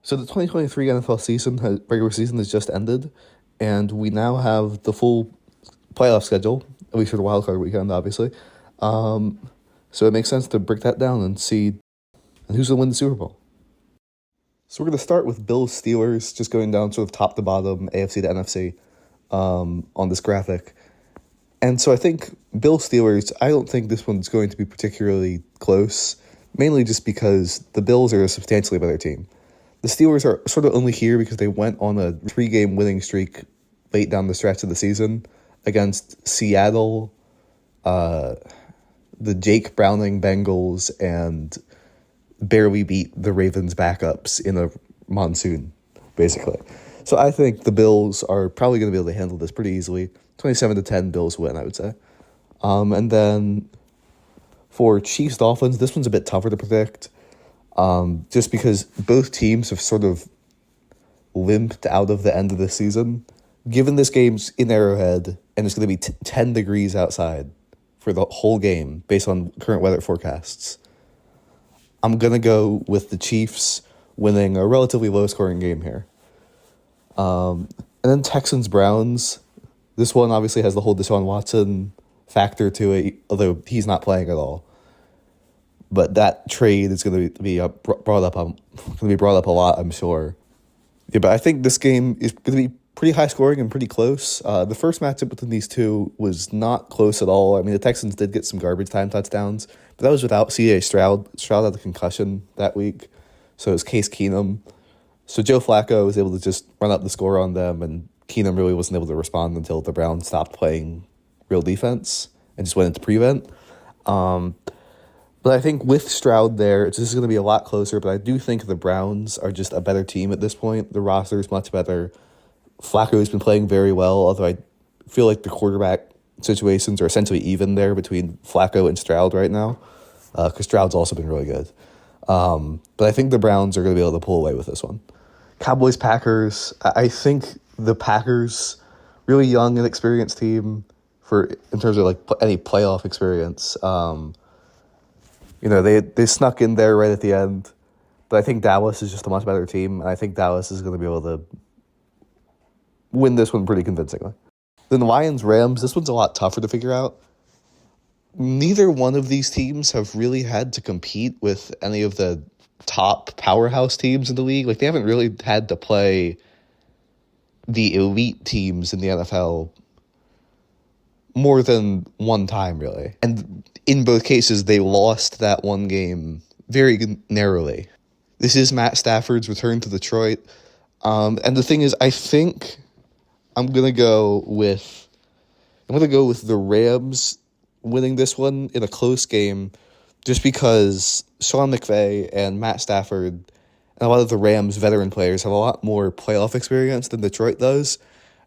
So the 2023 NFL regular season has just ended, and we now have the full playoff schedule, at least for the wild card weekend, obviously. Um, so it makes sense to break that down and see who's going to win the Super Bowl. So we're going to start with Bills Steelers, just going down sort of top to bottom, AFC to NFC, on this graphic. And so I think Bills Steelers, I don't think this one's going to be particularly close, mainly just because the Bills are a substantially better team. The Steelers are sort of only here because they went on a 3-game winning streak late down the stretch of the season against Seattle, the Jake Browning Bengals, and barely beat the Ravens backups in a monsoon, basically. So I think the Bills are probably going to be able to handle this pretty easily. 27-10 Bills win, I would say. And then for Chiefs Dolphins, this one's a bit tougher to predict. Just because both teams have sort of limped out of the end of the season. Given this game's in Arrowhead and it's going to be 10 degrees outside for the whole game based on current weather forecasts, I'm going to go with the Chiefs winning a relatively low-scoring game here. And then Texans-Browns. This one obviously has the whole Deshaun Watson factor to it, although he's not playing at all. But that trade is going to be brought up a lot, I'm sure. Yeah, but I think this game is going to be pretty high scoring and pretty close. The first matchup between these two was not close at all. I mean, the Texans did get some garbage time touchdowns, but that was without C.J. Stroud. Stroud had a concussion that week, so it was Case Keenum. So Joe Flacco was able to just run up the score on them, and Keenum really wasn't able to respond until the Browns stopped playing real defense and just went into prevent. But I think with Stroud there, this is going to be a lot closer, but I do think the Browns are just a better team at this point. The roster is much better. Flacco has been playing very well, although I feel like the quarterback situations are essentially even there between Flacco and Stroud right now, because Stroud's also been really good. But I think the Browns are going to be able to pull away with this one. Cowboys-Packers, I think the Packers, really young and experienced team in terms of like any playoff experience. They snuck in there right at the end, but I think Dallas is just a much better team, and I think Dallas is going to be able to win this one pretty convincingly. Then the Lions-Rams, this one's a lot tougher to figure out. Neither one of these teams have really had to compete with any of the top powerhouse teams in the league. Like, they haven't really had to play the elite teams in the NFL more than one time, really. And in both cases, they lost that one game very narrowly. This is Matt Stafford's return to Detroit. And the thing is, I think I'm going to go with the Rams winning this one in a close game just because Sean McVay and Matt Stafford and a lot of the Rams veteran players have a lot more playoff experience than Detroit does.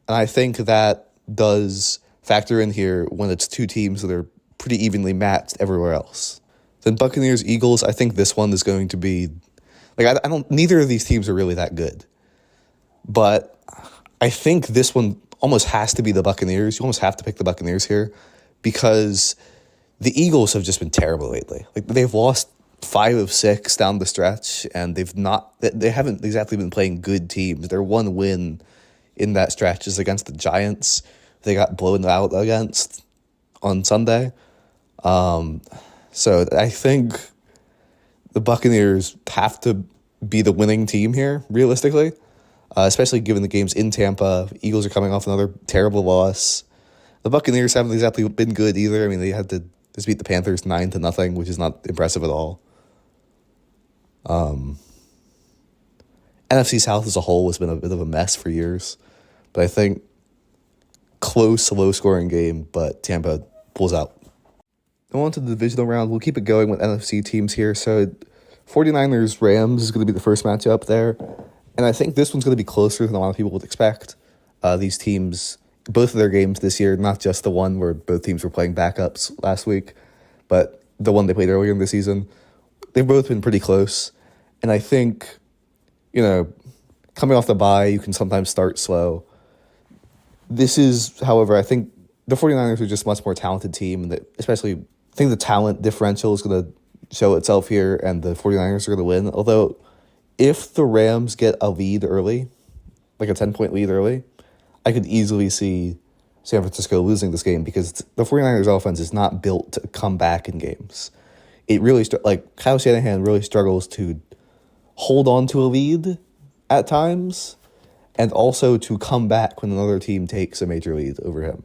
And I think that does factor in here when it's two teams that are pretty evenly matched everywhere else. Then Buccaneers, Eagles, I think this one is going to be neither of these teams are really that good. But I think this one almost has to be the Buccaneers. You almost have to pick the Buccaneers here because the Eagles have just been terrible lately. Like, they've lost 5 of 6 down the stretch, and they haven't exactly been playing good teams. Their one win in that stretch is against the Giants. They got blown out against on Sunday. So I think the Buccaneers have to be the winning team here, realistically, especially given the game's in Tampa. Eagles are coming off another terrible loss. The Buccaneers haven't exactly been good either. I mean, they had to just beat the Panthers 9-0, which is not impressive at all. NFC South as a whole has been a bit of a mess for years, but I think close, low-scoring game, but Tampa pulls out. On to the divisional round. We'll keep it going with NFC teams here. So 49ers-Rams is going to be the first matchup there, and I think this one's going to be closer than a lot of people would expect. These teams, both of their games this year, not just the one where both teams were playing backups last week, but the one they played earlier in the season, they've both been pretty close. And I think, coming off the bye, you can sometimes start slow. This is, however, I think the 49ers are just a much more talented team, and especially I think the talent differential is going to show itself here, and the 49ers are going to win. Although if the Rams get a lead early, like a 10-point lead early, I could easily see San Francisco losing this game because the 49ers offense is not built to come back in games. It really, like, Kyle Shanahan really struggles to hold on to a lead at times and also to come back when another team takes a major lead over him.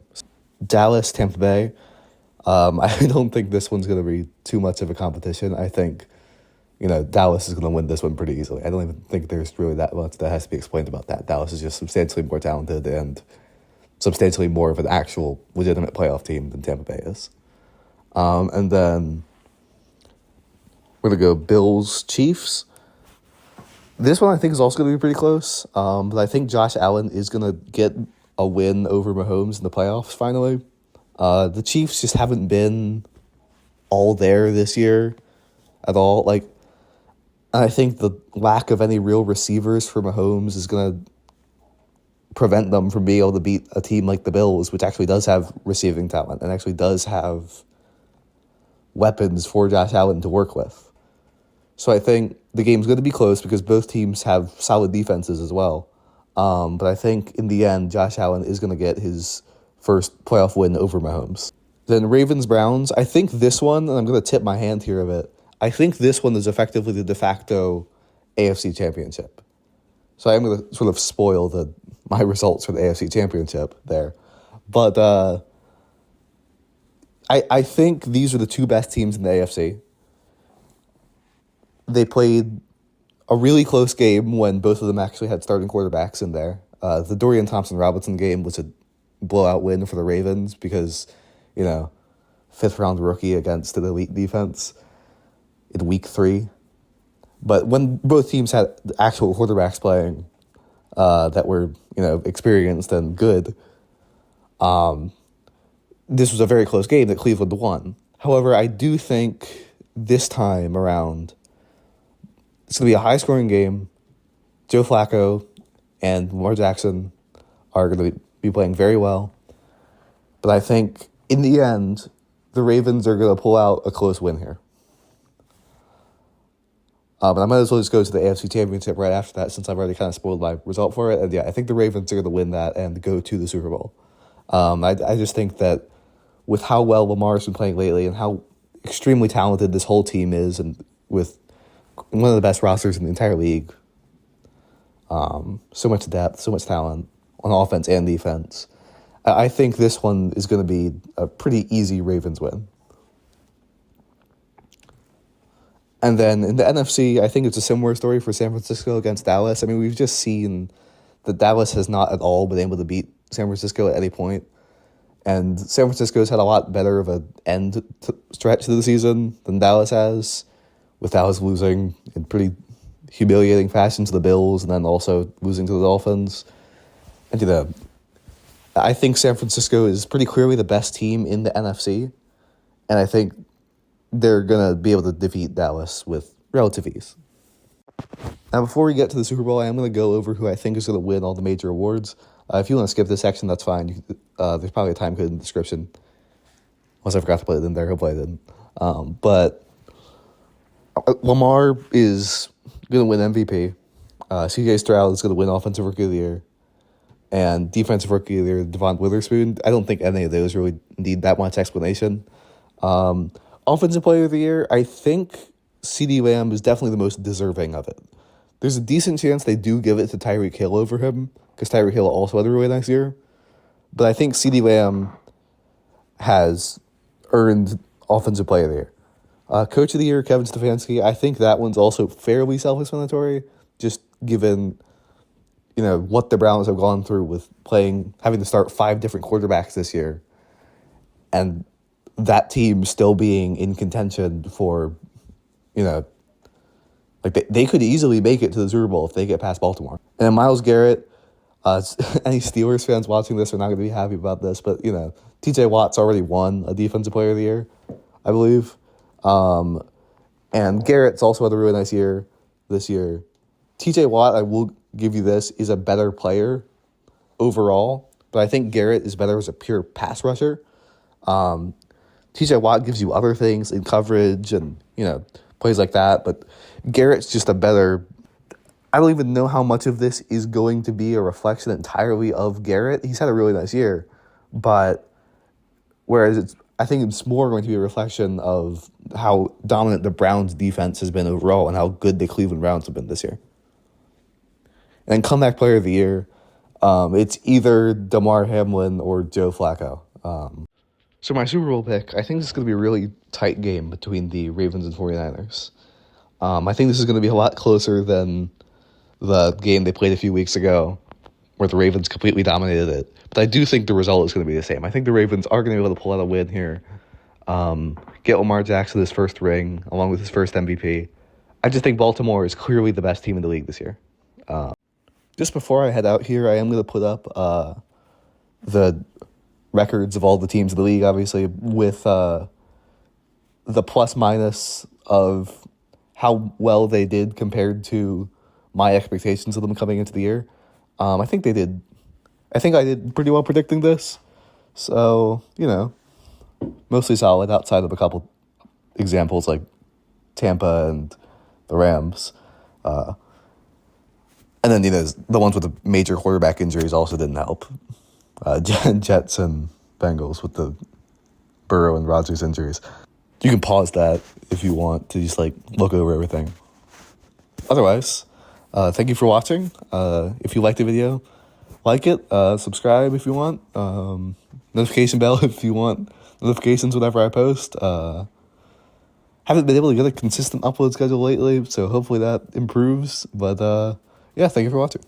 Dallas, Tampa Bay, I don't think this one's going to be too much of a competition. I think, Dallas is going to win this one pretty easily. I don't even think there's really that much that has to be explained about that. Dallas is just substantially more talented and substantially more of an actual legitimate playoff team than Tampa Bay is. And then we're going to go Bills, Chiefs. This one I think is also going to be pretty close, but I think Josh Allen is going to get a win over Mahomes in the playoffs finally. The Chiefs just haven't been all there this year at all. Like, I think the lack of any real receivers for Mahomes is going to prevent them from being able to beat a team like the Bills, which actually does have receiving talent and actually does have weapons for Josh Allen to work with. So I think the game's going to be close because both teams have solid defenses as well. But I think in the end, Josh Allen is going to get his first playoff win over Mahomes. Then Ravens-Browns, I think this one, and I'm going to tip my hand here a bit, I think this one is effectively the de facto AFC Championship. So I'm going to sort of spoil my results for the AFC Championship there. But I think these are the two best teams in the AFC. They played a really close game when both of them actually had starting quarterbacks in there. The Dorian Thompson-Robinson game was a blowout win for the Ravens because, fifth-round rookie against an elite defense in week 3. But when both teams had actual quarterbacks playing that were, experienced and good, this was a very close game that Cleveland won. However, I do think this time around, it's going to be a high-scoring game. Joe Flacco and Lamar Jackson are going to be playing very well. But I think, in the end, the Ravens are going to pull out a close win here. But I might as well just go to the AFC Championship right after that since I've already kind of spoiled my result for it. And yeah, I think the Ravens are going to win that and go to the Super Bowl. I just think that with how well Lamar's been playing lately and how extremely talented this whole team is and with one of the best rosters in the entire league, so much depth, so much talent on offense and defense, I think this one is going to be a pretty easy Ravens win. And then in the NFC, I think it's a similar story for San Francisco against Dallas. I mean, we've just seen that Dallas has not at all been able to beat San Francisco at any point. And San Francisco's had a lot better of an stretch to the season than Dallas has, with Dallas losing in pretty humiliating fashion to the Bills and then also losing to the Dolphins. And, I think San Francisco is pretty clearly the best team in the NFC. And I think they're going to be able to defeat Dallas with relative ease. Now, before we get to the Super Bowl, I am going to go over who I think is going to win all the major awards. If you want to skip this section, that's fine. There's probably a time code in the description. Unless I forgot to put it in there, hopefully I didn't. But Lamar is going to win MVP. CJ Stroud is going to win Offensive Rookie of the Year. And Defensive Rookie of the Year, Devon Witherspoon. I don't think any of those really need that much explanation. Offensive Player of the Year, I think CeeDee Lamb is definitely the most deserving of it. There's a decent chance they do give it to Tyreek Hill over him, because Tyreek Hill also had a really nice year. But I think CeeDee Lamb has earned Offensive Player of the Year. Coach of the Year, Kevin Stefanski, I think that one's also fairly self-explanatory, just given what the Browns have gone through with having to start 5 different quarterbacks this year, and that team still being in contention for, they could easily make it to the Super Bowl if they get past Baltimore. And then Myles Garrett, any Steelers fans watching this are not going to be happy about this, but, TJ Watt's already won a Defensive Player of the Year, I believe. And Garrett's also had a really nice year this year. TJ Watt, I will give you this, is a better player overall, but I think Garrett is better as a pure pass rusher. TJ Watt gives you other things in coverage and, plays like that, but Garrett's just a better I don't even know how much of this is going to be a reflection entirely of Garrett. He's had a really nice year, but I think it's more going to be a reflection of how dominant the Browns' defense has been overall and how good the Cleveland Browns have been this year. And then comeback player of the year, it's either Damar Hamlin or Joe Flacco. So my Super Bowl pick, I think this is going to be a really tight game between the Ravens and 49ers. I think this is going to be a lot closer than the game they played a few weeks ago where the Ravens completely dominated it. But I do think the result is going to be the same. I think the Ravens are going to be able to pull out a win here, get Lamar Jackson his first ring along with his first MVP. I just think Baltimore is clearly the best team in the league this year. Just before I head out here, I am going to put up the records of all the teams in the league, obviously, with the plus-minus of how well they did compared to my expectations of them coming into the year. I think I did pretty well predicting this. So, mostly solid outside of a couple examples like Tampa and the Rams. And then, the ones with the major quarterback injuries also didn't help. Jets and Bengals with the Burrow and Rodgers injuries. You can pause that if you want to just look over everything. Otherwise, thank you for watching. If you liked the video, like it, subscribe if you want, notification bell if you want notifications whenever I post. Haven't been able to get a consistent upload schedule lately, so hopefully that improves. But yeah, thank you for watching.